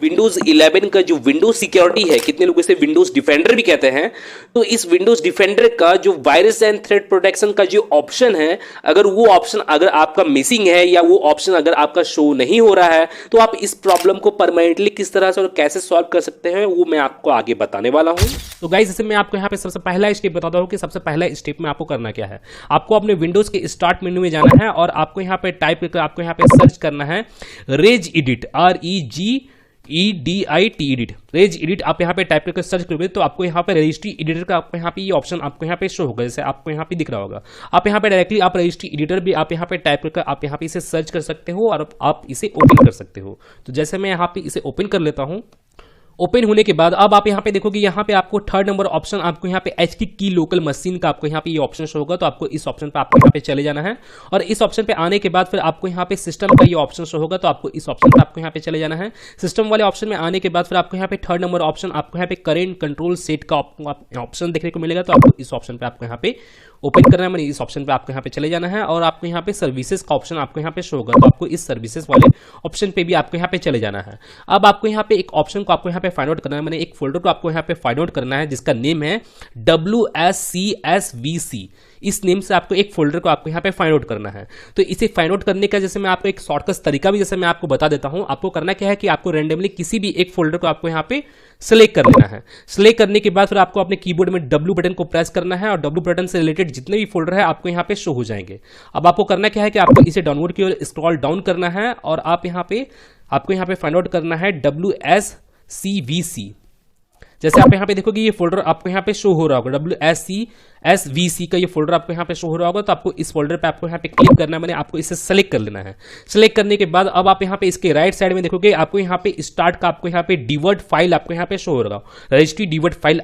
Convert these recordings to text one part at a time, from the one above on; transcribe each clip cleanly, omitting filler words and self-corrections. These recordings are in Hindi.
विंडोज 11 का जो विंडोज सिक्योरिटी है, कितने लोग इसे विंडोज डिफेंडर भी कहते हैं, तो इस विंडोज डिफेंडर का जो वायरस एंड थ्रेट प्रोटेक्शन का जो ऑप्शन है, अगर वो ऑप्शन अगर आपका मिसिंग है या वो ऑप्शन अगर आपका शो नहीं हो रहा है, तो आप इस प्रॉब्लम को परमानेंटली किस तरह से और कैसे सॉल्व कर सकते हैं वो मैं आपको आगे बताने वाला हूं। तो गाइस, जैसे मैं आपको यहाँ पे सबसे पहला स्टेप बताता हूँ कि सबसे पहला स्टेप में आपको करना क्या है। आपको अपने विंडोज के स्टार्ट मेन्यू में जाना है और आपको यहाँ पे टाइप करके आपको यहाँ पे सर्च करना है regedit, REGEDIT, regedit. आप यहाँ पे टाइप करके सर्च करोगे तो आपको यहाँ पे रजिस्ट्री एडिटर का आपको यहाँ पे ये ऑप्शन आपको यहाँ पे शो होगा, जैसे आपको यहाँ पे दिख रहा होगा। आप यहाँ पे डायरेक्टली आप रजिस्ट्री एडिटर भी आप यहाँ पे टाइप करके आप यहाँ पे इसे सर्च कर सकते हो और आप इसे ओपन कर सकते हो। तो जैसे मैं यहाँ पे इसे ओपन कर लेता हूँ, ओपन होने के बाद अब आप यहाँ पे देखोगे यहाँ पे आपको थर्ड नंबर ऑप्शन आपको यहाँ पे एच की लोकल मशीन का आपको यहाँ पे ये ऑप्शन शो होगा। तो आपको इस ऑप्शन पे आपको यहाँ पे चले जाना है और इस ऑप्शन पे आने के बाद फिर आपको यहाँ पे सिस्टम का ये ऑप्शन शो होगा। तो आपको इस ऑप्शन पे आपको यहाँ पे चले जाना है। सिस्टम वाले ऑप्शन में आने के बाद फिर आपको यहाँ पे थर्ड नंबर ऑप्शन आपको यहाँ पे करेंट कंट्रोल सेट का ऑप्शन देखने को मिलेगा। तो आपको इस ऑप्शन पे आपको यहाँ पे ओपन करना है, मैंने इस ऑप्शन पे आपको यहाँ पे चले जाना है और आपको यहाँ पे सर्विसेज का ऑप्शन आपको यहाँ पे शो होगा। तो आपको इस सर्विसेज वाले ऑप्शन पे भी आपको यहाँ पे चले जाना है। अब आपको यहाँ पे एक ऑप्शन को आपको यहाँ पे फाइंड आउट करना है, मैंने एक फोल्डर को आपको यहाँ पे फाइंड आउट करना है जिसका नेम है WSCSVC। इस नेम से आपको एक फोल्डर को आपको यहाँ पे फाइंड आउट करना है। तो इसे फाइंड आउट करने का जैसे मैं आपको एक शॉर्टकट तरीका भी जैसे मैं आपको बता देता हूँ। आपको करना क्या है कि आपको रैंडमली किसी भी एक फोल्डर को आपको यहाँ पे सेलेक्ट कर लेना है। सेलेक्ट करने के बाद फिर आपको अपने कीबोर्ड में W बटन को प्रेस करना है और W बटन से रिलेटेड जितने भी फोल्डर है आपको यहाँ पे शो हो जाएंगे। अब आपको करना क्या है कि आपको इसे डाउनलोड की ओर स्क्रॉल डाउन करना है और आप यहाँ पे आपको यहाँ पे फाइंड आउट करना है WSCVC। जैसे आप यहाँ पे देखोगे ये फोल्डर आपको यहाँ पे शो हो रहा होगा, WSCSVC का ये फोल्डर आपको यहाँ पे शो हो रहा होगा। तो आपको इस फोल्डर पे आपको यहाँ पे क्लिक करना है, मैंने आपको इसे सेलेक्ट कर लेना है। सेलेक्ट करने के बाद अब आप यहाँ पे इसके राइट साइड में देखोगे आपको यहाँ पे स्टार्ट का आपको यहाँ पे डिवर्ट फाइल आपको यहाँ पे शो हो रहा, रजिस्ट्री डिवर्ट फाइल।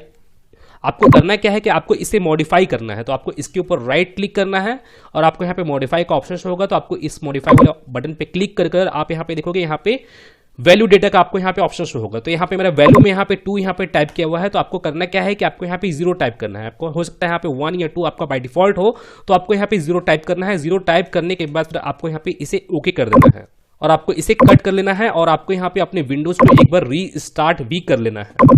आपको करना क्या है कि आपको इसे मॉडिफाई करना है। तो आपको इसके ऊपर राइट क्लिक करना है और आपको यहाँ पे मॉडिफाई का ऑप्शन शो होगा। तो आपको इस मॉडिफाई वाले बटन पे क्लिक कर आप यहाँ पे देखोगे यहाँ पे वैल्यू डेटा का आपको यहाँ पे ऑप्शन शो होगा। तो यहाँ पे मेरा वैल्यू में यहाँ पे 2 यहाँ पे टाइप किया हुआ है। तो आपको करना क्या है कि आपको यहाँ पे 0 टाइप करना है। आपको हो सकता है यहाँ पे 1 या 2 आपका बाय डिफॉल्ट हो, तो आपको यहाँ पे 0 टाइप करना है। 0 टाइप करने के बाद फिर आपको यहाँ पे इसे ओके कर देना है और आपको इसे कट कर लेना है और आपको यहाँ पे अपने विंडोज को एक बार रीस्टार्ट भी कर लेना है।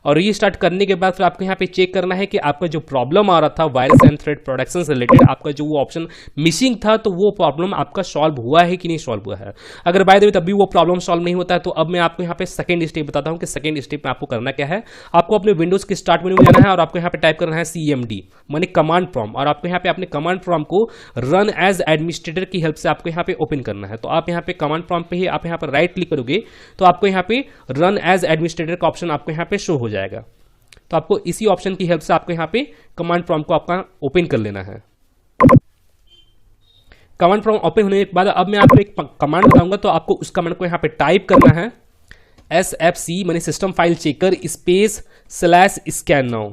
और रीस्टार्ट करने के बाद फिर आपको यहाँ पे चेक करना है कि आपका जो प्रॉब्लम आ रहा था वायरस एंड थ्रेट प्रोटेक्शन से रिलेटेड, आपका जो वो ऑप्शन मिसिंग था, तो वो प्रॉब्लम आपका सॉल्व हुआ है कि नहीं सॉल्व हुआ है। अगर बाय द वे तब भी वो प्रॉब्लम सॉल्व नहीं होता है तो अब मैं आपको यहाँ पे सेकंड स्टेप बताता हूँ कि सेकंड स्टेप में आपको करना क्या है। आपको अपने विंडोज के स्टार्ट मेन्यू में जाना है और आपको यहाँ पे टाइप करना है CMD माने कमांड प्रॉम्प्ट, और आपको यहाँ पे अपने कमांड प्रॉम्प्ट को रन एज एडमिनिस्ट्रेटर की हेल्प से आपको यहाँ पे ओपन करना है। तो आप यहाँ पे कमांड प्रॉम्प्ट पे ही आप यहाँ पर राइट क्लिक करोगे तो आपको यहाँ पे रन एज एडमिनिस्ट्रेटर का ऑप्शन आपको यहाँ पे शो हो जाएगा। तो आपको इसी ऑप्शन की हेल्प से आपको यहाँ पे कमांड प्रॉम्प्ट को आपका ओपन कर लेना है। कमांड प्रॉम्प्ट ओपन होने के बाद अब मैं आपको एक कमांड बताऊंगा, तो आपको उस कमांड को यहाँ पे टाइप करना है SFC माने system file checker /scan now.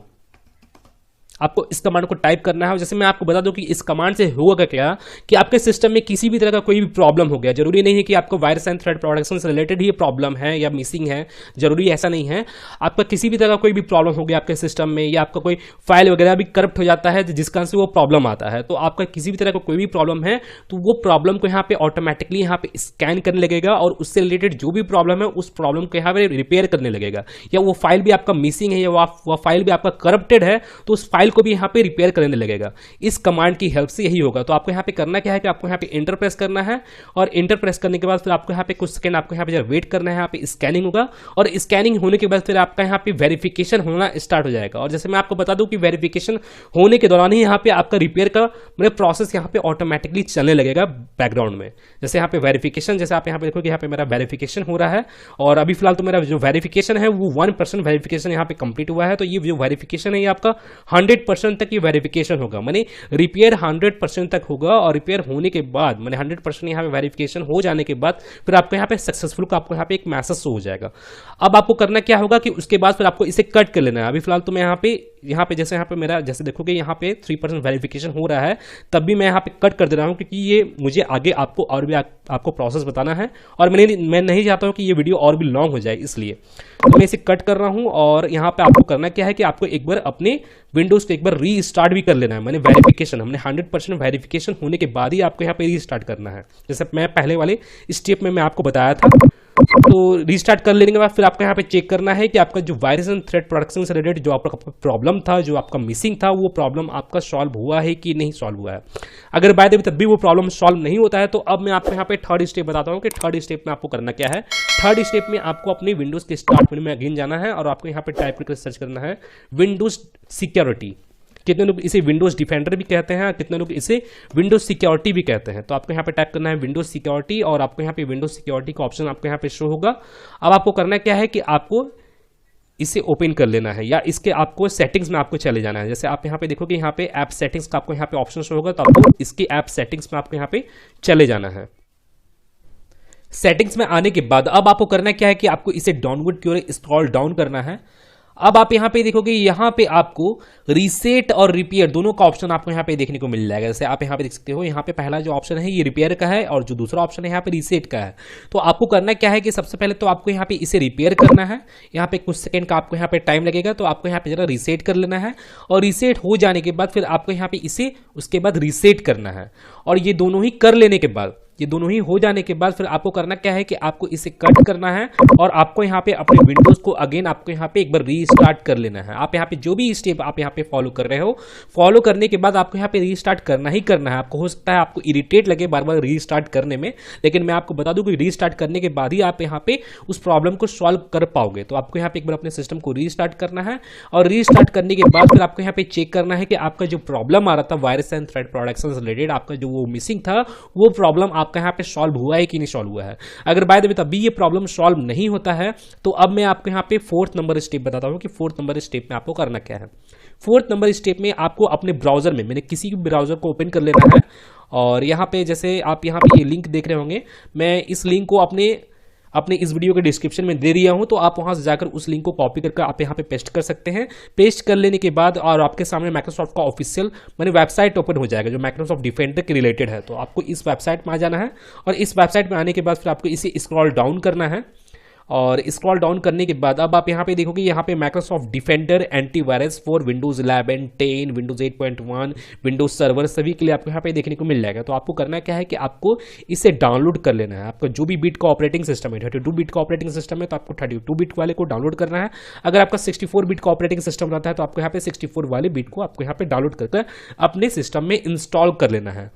आपको इस कमांड को टाइप करना है। और जैसे मैं आपको बता दूं कि इस कमांड से होगा क्या कि आपके सिस्टम में किसी भी तरह का कोई भी प्रॉब्लम हो गया, जरूरी नहीं है कि आपको वायरस एंड थ्रेट प्रोटेक्शन से रिलेटेड ही प्रॉब्लम है या मिसिंग है, जरूरी ऐसा नहीं है। आपका किसी भी तरह का कोई भी प्रॉब्लम हो गया आपके सिस्टम में, या आपका कोई फाइल वगैरह भी करप्ट हो जाता है जिस कारण से वो प्रॉब्लम आता है, तो आपका किसी भी तरह का कोई भी प्रॉब्लम है तो वो प्रॉब्लम को यहाँ पे ऑटोमेटिकली यहाँ पे स्कैन करने लगेगा और उससे रिलेटेड जो भी प्रॉब्लम है उस प्रॉब्लम को यहाँ पे रिपेयर करने लगेगा। या वो फाइल भी आपका मिसिंग है या वो फाइल भी आपका करप्टेड है तो उस फाइल को भी यहाँ पे रिपेयर करने लगेगा। इस कमांड की हेल्प से यही होगा। तो आपको यहाँ पे करना क्या है कि आपको यहाँ पे एंटर प्रेस करना है और एंटर प्रेस करने के बाद फिर आपको यहाँ पे कुछ सेकंड आपको यहाँ पे वेट करना है। यहाँ पे स्कैनिंग होगा और स्कैनिंग होने के बाद फिर आपका यहाँ पे वेरिफिकेशन होना स्टार्ट हो जाएगा। और जैसे मैं आपको बता दूं कि वेरिफिकेशन होने के दौरान ही यहाँ पे आपका रिपेयर का मतलब प्रोसेस यहाँ पे ऑटोमेटिकली चलने लगेगा बैकग्राउंड में। जैसे यहाँ पे वेरिफिकेशन, जैसे आप यहाँ पे देखो कि यहाँ पे मेरा वेरिफिकेशन हो रहा है और अभी फिलहाल तो मेरा जो वेरिफिकेशन है वो 1% वेरिफिकेशन यहाँ पे कंप्लीट हुआ है। तो ये जो वेरिफिकेशन है ये आपका 100% तक ये वेरिफिकेशन होगा, माने रिपेयर 100% तक होगा। और रिपेयर होने के बाद माने 100% यहाँ पे वेरिफिकेशन हो जाने के बाद फिर आपको यहाँ पे सक्सेसफुल का आपको यहाँ पे एक मैसेज शो हो जाएगा। अब आपको करना क्या होगा कि उसके बाद फिर आपको इसे कट कर लेना है। अभी फिलहाल तो मैं यहाँ पे जैसे यहाँ पे मेरा जैसे देखोगे यहाँ पे 3% वेरिफिकेशन हो रहा है, तब भी मैं यहाँ पे कट कर दे रहा हूँ क्योंकि ये मुझे आगे आपको और भी आपको प्रोसेस बताना है और मैं नहीं चाहता हूँ कि ये वीडियो और भी लॉन्ग हो जाए, इसलिए तो मैं इसे कट कर रहा हूँ। और यहाँ पे आपको करना क्या है कि आपको एक बार अपने विंडोज को एक बार रीस्टार्ट भी कर लेना है। मैंने वेरिफिकेशन हमने 100% वेरिफिकेशन होने के बाद ही आपको यहाँ पे रीस्टार्ट करना है, जैसे मैं पहले वाले स्टेप में मैं आपको बताया था। तो रीस्टार्ट कर लेने के बाद फिर आपको यहाँ पे चेक करना है कि आपका जो वायरस एंड थ्रेड प्रोटेक्शन से रिलेटेड जो आपका प्रॉब्लम था, जो आपका मिसिंग था, वो प्रॉब्लम आपका सॉल्व हुआ है कि नहीं सॉल्व हुआ है। अगर बाय द वे तब भी वो प्रॉब्लम सॉल्व नहीं होता है तो अब मैं आपको यहाँ पे थर्ड स्टेप बताता हूँ कि थर्ड स्टेप में आपको करना क्या है। थर्ड स्टेप में आपको अपनी विंडोज के स्टार्ट मेनू में अगेन जाना है और आपको यहाँ पे टाइप करके सर्च करना है विंडोज सिक्योरिटी। कितने लोग इसे विंडोज डिफेंडर भी कहते हैं, कितने लोग इसे विंडोज सिक्योरिटी भी कहते हैं। तो आपको यहाँ पे टाइप करना है विंडोज सिक्योरिटी और आपको यहाँ पे विंडोज सिक्योरिटी का ऑप्शन आपको यहाँ पे शो होगा। अब आपको करना क्या है कि आपको इसे ओपन कर लेना है या इसके आपको सेटिंग्स में आपको चले जाना है। जैसे आप यहाँ पे देखोगे यहाँ पे ऐप सेटिंग्स का आपको यहाँ पे ऑप्शन शो होगा, तो आपको इसके ऐप सेटिंग्स में आपको यहाँ पे चले जाना है। सेटिंग्स में आने के बाद अब आपको करना क्या है कि आपको इसे डाउनलोड की ओर स्क्रॉल डाउन करना है। अब आप यहाँ पे देखोगे यहाँ पे आपको रीसेट और रिपेयर दोनों का ऑप्शन आपको यहाँ पे देखने को मिल जाएगा। जैसे आप यहाँ पे देख सकते हो, यहाँ पे पहला जो ऑप्शन है ये रिपेयर का है और जो दूसरा ऑप्शन है यहाँ पे रीसेट का है। तो आपको करना क्या है कि सबसे पहले तो आपको यहाँ पे इसे रिपेयर करना है। यहाँ पे कुछ सेकंड का आपको यहाँ पे टाइम लगेगा, तो आपको यहाँ पे जरा रीसेट कर लेना है और रीसेट हो जाने के बाद फिर आपको यहाँ पे इसे उसके बाद रीसेट करना है। और ये दोनों ही कर लेने के बाद, ये दोनों ही हो जाने के बाद फिर आपको करना क्या है कि आपको इसे कट करना है और आपको यहाँ पे अपने विंडोज को अगेन आपको यहाँ पे एक बार रीस्टार्ट कर लेना है। आप यहाँ पे जो भी स्टेप आप यहाँ पे फॉलो कर रहे हो, फॉलो करने के बाद आपको यहाँ पे रीस्टार्ट करना ही करना है। आपको हो सकता है आपको इरिटेट लगे बार बार रीस्टार्ट करने में, लेकिन मैं आपको बता दूं कि रीस्टार्ट करने के बाद ही आप यहाँ पे उस प्रॉब्लम को सॉल्व कर पाओगे। तो आपको यहाँ पे एक बार अपने सिस्टम को रीस्टार्ट करना है और रीस्टार्ट करने के बाद फिर आपको यहाँ पे चेक करना है कि आपका जो प्रॉब्लम आ रहा था वायरस एंड थ्रेड प्रोटेक्शन से रिलेटेड, आपका जो वो मिसिंग था, वो प्रॉब्लम आपका यहाँ पे सॉल्व हुआ है कि नहीं सॉल्व हुआ है। अगर बाय द वे तभी ये प्रॉब्लम सॉल्व नहीं होता है तो अब मैं आपको यहाँ पे फोर्थ नंबर स्टेप बताता हूँ कि फोर्थ नंबर स्टेप में आपको करना क्या है। फोर्थ नंबर स्टेप में आपको अपने ब्राउजर में, मैंने किसी भी ब्राउजर को ओपन कर लेना है और यहाँ पे जैसे आप यहाँ पे ये लिंक देख रहे होंगे, मैं इस लिंक को अपने इस वीडियो के डिस्क्रिप्शन में दे दिया हूं, तो आप वहां से जाकर उस लिंक को कॉपी करके आप यहां पे पेस्ट कर सकते हैं। पेस्ट कर लेने के बाद और आपके सामने माइक्रोसॉफ्ट का ऑफिशियल वेबसाइट ओपन हो जाएगा जो माइक्रोसॉफ्ट डिफेंडर के रिलेटेड है। तो आपको इस वेबसाइट में आ जाना है और इस वेबसाइट में आने के बाद फिर आपको इसे स्क्रॉल डाउन करना है और स्क्रॉल डाउन करने के बाद अब आप यहाँ पे देखोगे यहाँ पे Microsoft defender antivirus for Windows 11, 10, Windows 8.1, Windows server सभी के लिए आपको यहाँ पे देखने को मिल जाएगा। तो आपको करना क्या है कि आपको इसे डाउनलोड कर लेना है। आपका जो भी बिट का ऑपरेटिंग सिस्टम है, 32 बिट का ऑपरेटिंग सिस्टम है तो आपको 32 बिट वाले को डाउनलोड करना है। अगर आपका 64 बिट का ऑपरेटिंग सिस्टम रहता है तो आपको यहाँ पे 64 वाले बिट को आपको यहाँ पे डाउनलोड करके अपने सिस्टम में इंस्टॉल कर लेना है।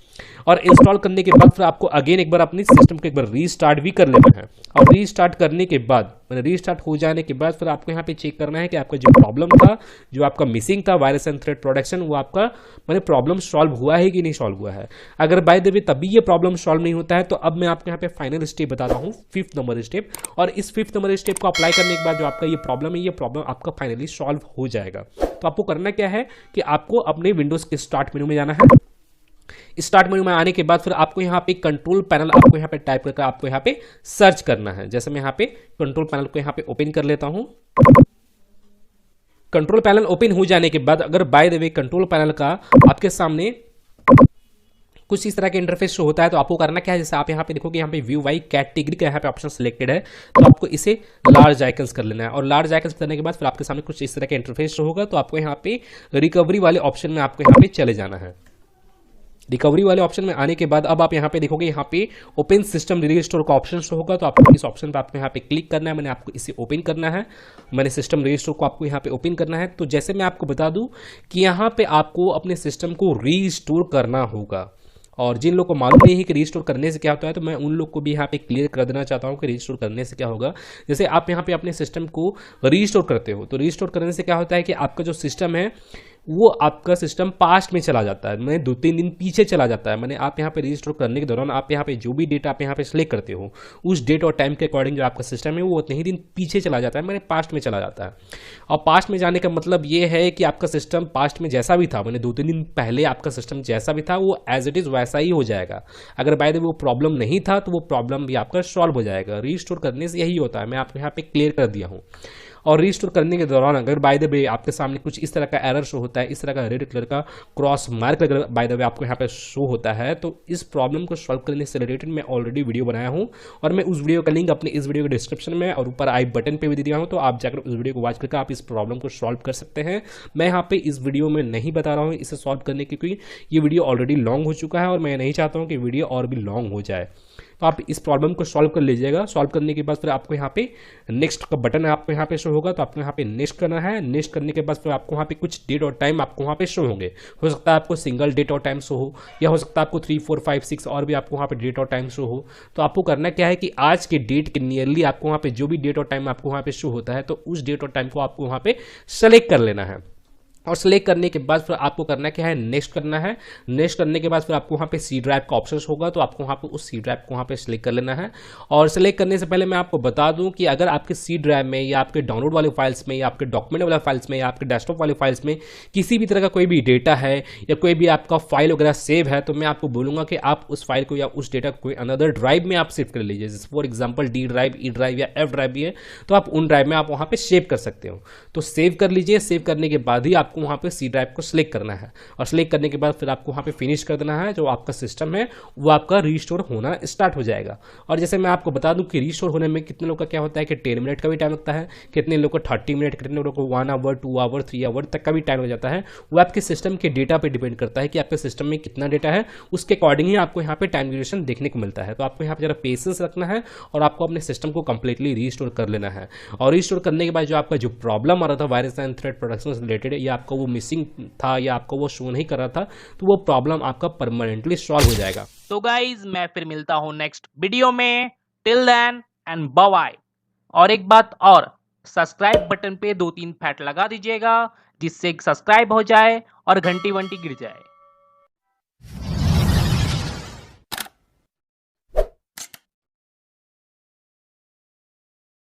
और इंस्टॉल करने के बाद फिर आपको अगेन एक बार अपने सिस्टम को एक बार रीस्टार्ट भी कर लेना है। और रीस्टार्ट करने के बाद, रीस्टार्ट हो जाने के बाद फिर आपको यहाँ पे चेक करना है कि आपका जो प्रॉब्लम था, जो आपका मिसिंग था वायरस एंड थ्रेड प्रोटेक्शन, वो आपका प्रॉब्लम सॉल्व हुआ है कि नहीं सॉल्व हुआ है। अगर बाय द वे तभी ये प्रॉब्लम सॉल्व नहीं होता है तो अब मैं आपको यहाँ पे फाइनल स्टेप बता रहा हूँ, फिफ्थ नंबर स्टेप। और इस फिफ्थ नंबर स्टेप को अप्लाई करने के बाद जो आपका ये प्रॉब्लम है, ये प्रॉब्लम आपका फाइनली सॉल्व हो जाएगा। तो आपको करना क्या है कि आपको अपने विंडोज के स्टार्ट मेनू में जाना है। स्टार्ट मेनू में आने के बाद फिर आपको यहाँ पे कंट्रोल पैनल आपको यहाँ पे टाइप करके आपको यहाँ पे सर्च करना है। जैसे मैं यहाँ पे कंट्रोल पैनल को यहाँ पे ओपन कर लेता हूँ। कंट्रोल पैनल ओपन हो जाने के बाद अगर by the way control panel का आपके सामने कुछ इस तरह के इंटरफेस शो होता है तो आपको करना क्या है, जैसे आप यहाँ पे देखोगे यहाँ पे व्यू बाई कैटेगरी का यहाँ पे ऑप्शन सिलेक्टेड है तो आपको इसे लार्ज आइकन्स कर लेना है। और लार्ज आइकन्स करने के बाद फिर आपके सामने कुछ इस तरह का इंटरफेस शो होगा तो आपको यहाँ पे रिकवरी वाले ऑप्शन में आपको यहाँ पे चले जाना है। रिकवरी वाले ऑप्शन में आने के बाद अब आप यहाँ पे देखोगे यहाँ पे ओपन सिस्टम रीस्टोर का ऑप्शन शो होगा तो आपको इस ऑप्शन पे आपको यहाँ पे क्लिक करना है। मैंने आपको इसे ओपन करना है, मैंने सिस्टम रीस्टोर को आपको यहाँ पे ओपन करना है। तो जैसे मैं आपको बता दूं कि यहाँ पे आपको अपने सिस्टम को रीस्टोर करना होगा और जिन लोग को मालूम नहीं है कि रीस्टोर करने से क्या होता है तो मैं उन लोग को भी यहाँ पे क्लियर कर देना चाहता हूँ कि रीस्टोर करने से क्या होगा। जैसे आप यहाँ पे अपने सिस्टम को रीस्टोर करते हो तो रीस्टोर करने से क्या होता है कि आपका जो सिस्टम है वो आपका सिस्टम पास्ट में चला जाता है, मैंने 2-3 दिन पीछे चला जाता है। मैंने आप यहाँ पे रीस्टोर करने के दौरान आप यहाँ पे जो भी डेटा आप यहाँ पे सिलेक्ट करते हो उस डेट और टाइम के अकॉर्डिंग जो आपका सिस्टम है वो उतने ही दिन पीछे चला जाता है, मैंने पास्ट में चला जाता है। और पास्ट में जाने का मतलब ये है कि आपका सिस्टम पास्ट में जैसा भी था, मैंने 2-3 दिन पहले आपका सिस्टम जैसा भी था वो एज इट इज़ वैसा ही हो जाएगा। अगर बाय द वे वो प्रॉब्लम नहीं था तो वो प्रॉब्लम भी आपका सॉल्व हो जाएगा। रीस्टोर करने से यही होता है, मैं आपको यहाँ पे क्लियर कर दिया हूँ। और रीस्टोर करने के दौरान अगर बाय द वे आपके सामने कुछ इस तरह का एरर शो होता है, इस तरह का रेड कलर का क्रॉस मार्क अगर बाय द वे आपको यहाँ पे शो होता है तो इस प्रॉब्लम को सॉल्व करने से रिलेटेड मैं ऑलरेडी वीडियो बनाया हूँ और मैं उस वीडियो का लिंक अपने इस वीडियो के डिस्क्रिप्शन में और ऊपर आई बटन पे भी दे दिया हूँ। तो आप जाकर उस वीडियो को वॉच करके आप इस प्रॉब्लम को सॉल्व कर सकते हैं। मैं यहाँ पे इस वीडियो में नहीं बता रहा हूँ इसे सॉल्व करने की, क्योंकि ये वीडियो ऑलरेडी लॉन्ग हो चुका है और मैं नहीं चाहता हूँ कि वीडियो और भी लॉन्ग हो जाए। तो आप इस प्रॉब्लम को सॉल्व कर लीजिएगा। सॉल्व करने के बाद फिर आपको यहाँ पे नेक्स्ट का बटन आपको यहाँ पे शो होगा, तो आपको यहाँ पे नेक्स्ट करना है। नेक्स्ट करने के बाद फिर आपको वहाँ पे कुछ डेट और टाइम आपको वहाँ पे शो होंगे। हो सकता है आपको सिंगल डेट और टाइम शो हो, या हो सकता है आपको 3, 4, 5, 6 और भी आपको वहाँ पे डेट और टाइम शो हो। तो आपको करना क्या है कि आज के डेट के नियरली आपको वहाँ पे जो भी डेट और टाइम आपको वहाँ पे शो होता है, तो उस डेट और टाइम को आपको वहाँ पे सेलेक्ट कर लेना है। और सेलेक्ट करने के बाद फिर आपको करना क्या है, नेक्स्ट करना है। नेक्स्ट करने के बाद फिर आपको वहाँ पे सी ड्राइव का ऑप्शन होगा, तो आपको वहाँ पे उस सी ड्राइव को वहाँ पे सेलेक्ट कर लेना है। और सेलेक्ट करने से पहले मैं आपको बता दूं कि अगर आपके सी ड्राइव में या आपके डाउनलोड वाले फाइल्स में या आपके डॉक्यूमेंट वाले फाइल्स में या आपके डेस्कटॉप वाले फाइल्स में किसी भी तरह का कोई भी डेटा है या कोई भी आपका फाइल वगैरह सेव है, तो मैं आपको बोलूँगा कि आप उस फाइल को या उस डेटा को कोई अनदर ड्राइव में आप सेव कर लीजिए। जैसे for example D drive, E drive या एफ ड्राइव भी है, तो आप उन ड्राइव में आप वहाँ पे सेव कर सकते हो। तो सेव कर लीजिए। सेव करने के बाद ही आपको वहाँ पे सी ड्राइव को सिलेक्ट करना है, और सिलेक्ट करने के बाद फिर आपको वहाँ पे फिनिश कर देना है। जो आपका सिस्टम है वो आपका रीस्टोर होना स्टार्ट हो जाएगा। और जैसे मैं आपको बता दूं कि रीस्टोर होने में कितने लोग का क्या होता है कि 10 मिनट का भी टाइम लगता है, कितने लोग को 30 मिनट, कितने लोगों को 1 आवर, 2 आवर, 3 आवर तक का भी टाइम लग जाता है। वो आपके सिस्टम के डेटा पे डिपेंड करता है कि आपके सिस्टम में कितना डेटा है, उसके अकॉर्डिंग ही आपको यहाँ पे टाइम ड्यूरेशन देखने को मिलता है। तो आपको यहाँ पे जरा पेशेंस रखना है और आपको अपने सिस्टम को कंप्लीटली रीस्टोर कर लेना है। और रीस्टोर करने के बाद जो आपका जो प्रॉब्लम आ रहा था वायरस एंड थ्रेड प्रोटेक्शन से रिलेटेड, या आपका वो मिसिंग था या आपको वो शो नहीं कर रहा था, तो वो प्रॉब्लम आपका परमानेंटली सॉल्व हो जाएगा। तो गाइज मैं फिर मिलता हूं नेक्स्ट वीडियो में। Till then and bye. और एक बात और, सब्सक्राइब बटन पे 2-3 फैट लगा दीजिएगा, जिससे सब्सक्राइब हो जाए और घंटी वंटी गिर जाए।